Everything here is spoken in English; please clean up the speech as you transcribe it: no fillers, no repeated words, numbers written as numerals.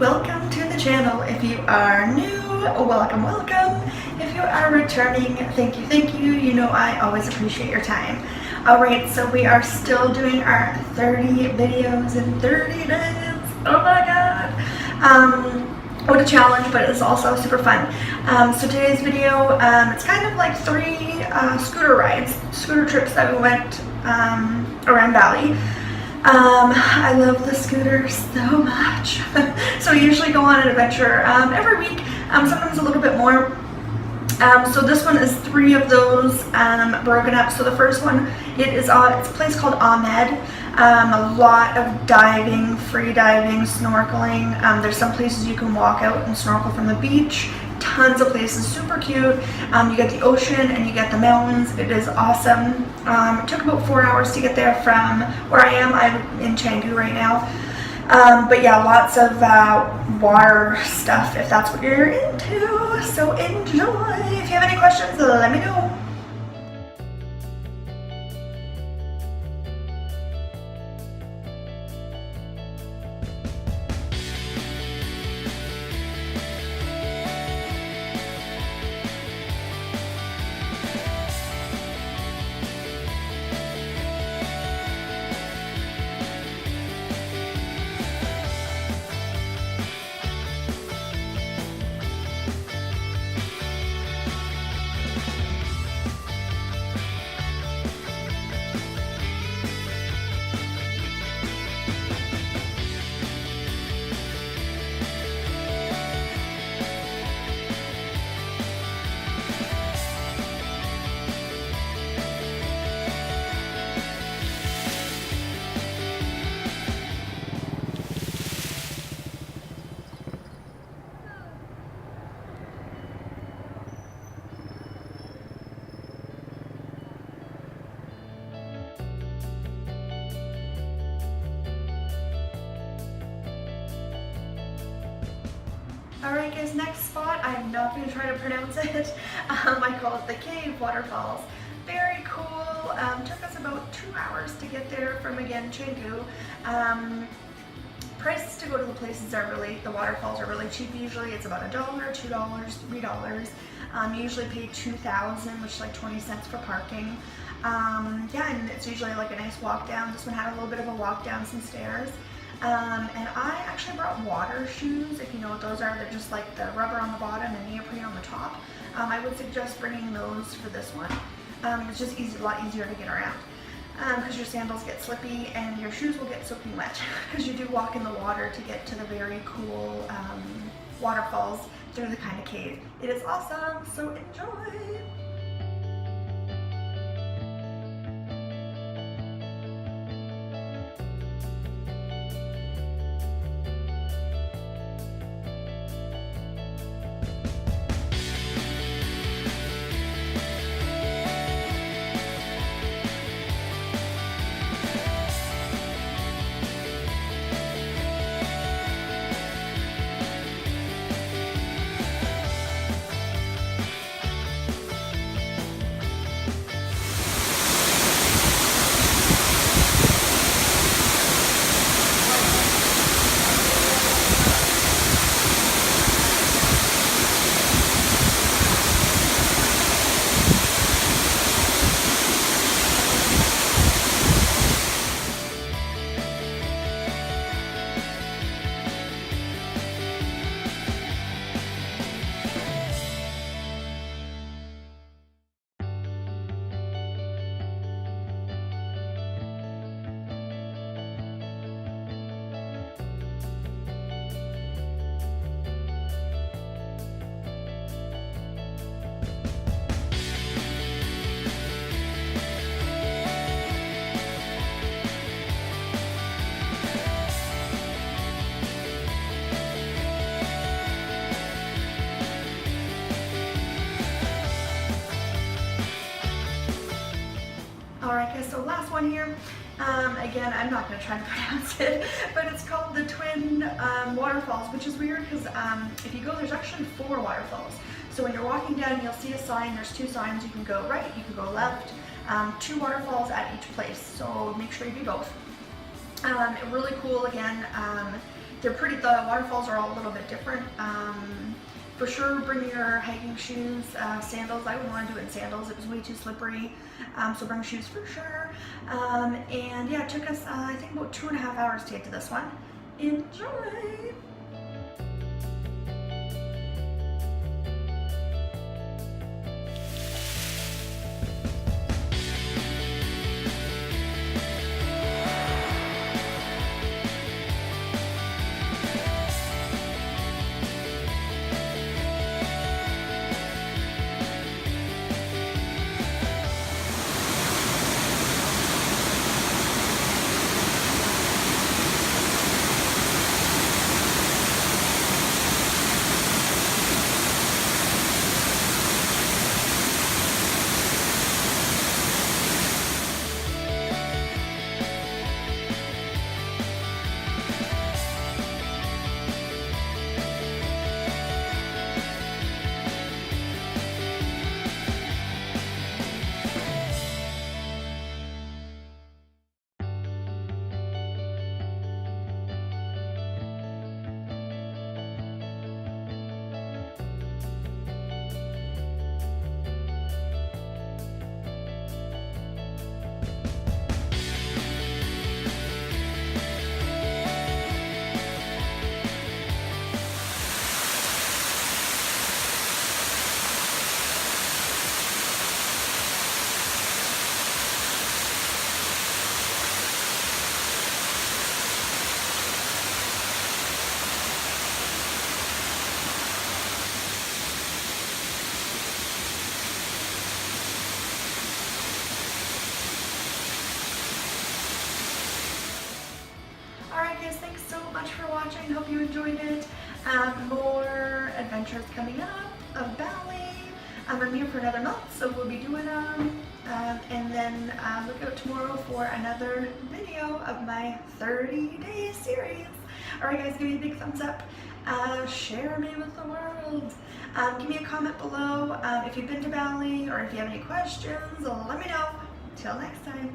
welcome to the channel. If you are new, welcome. If you are returning, thank you. You know I always appreciate your time. Alright, so we are still doing our 30 videos in 30 days. Oh my god. What a challenge, but it's also super fun. So today's video, it's kind of like 3 scooter trips that we went around Bali. I love the scooters so much. So we usually go on an adventure every week, sometimes a little bit more. So this one is 3 of those broken up. So the first one, it's a place called AMED. A lot of diving, free diving, snorkeling. There's some places you can walk out and snorkel from the beach. Tons of places, super cute. You get the ocean and you get the mountains. It is awesome. It took about 4 hours to get there from where I am. I'm in Canggu right now. But yeah, lots of water stuff if that's what you're into. So enjoy. If you have any questions, let me know. Alright guys, next spot, I'm not going to try to pronounce it. I call it the Cave Waterfalls. Very cool. Took us about 2 hours to get there from, again, Canggu. Prices to go to the places are the waterfalls are really cheap usually. It's about $1, $2, $3. You usually pay $2,000, which is like 20 cents for parking. Yeah, and it's usually like a nice walk down. This one had a little bit of a walk down some stairs. And I actually brought water shoes, if you know what those are. They're just like the rubber on the bottom and neoprene on the top. I would suggest bringing those for this one. It's just a lot easier to get around because your sandals get slippy and your shoes will get soaking wet because you do walk in the water to get to the very cool waterfalls through the kind of cave. It is awesome, so enjoy! Alright guys, so last one here. Again, I'm not going to try to pronounce it, but it's called the Twin Waterfalls, which is weird because if you go, there's actually 4 waterfalls. So when you're walking down, you'll see a sign. There's 2 signs. You can go right, you can go left. 2 waterfalls at each place, so make sure you do both. Really cool again. they're pretty. The waterfalls are all a little bit different. For sure, bring your hiking shoes, sandals. I wouldn't want to do it in sandals. It was way too slippery. So bring shoes for sure. And yeah, it took us, I think, about 2.5 hours to get to this one. Enjoy! Alright guys, thanks so much for watching. Hope you enjoyed it. More adventures coming up of Bali. I'm here for another month, so we'll be doing them. And then look out tomorrow for another video of my 30-day series. Alright guys, give me a big thumbs up. Share me with the world. Give me a comment below if you've been to Bali or if you have any questions. Let me know. Till next time.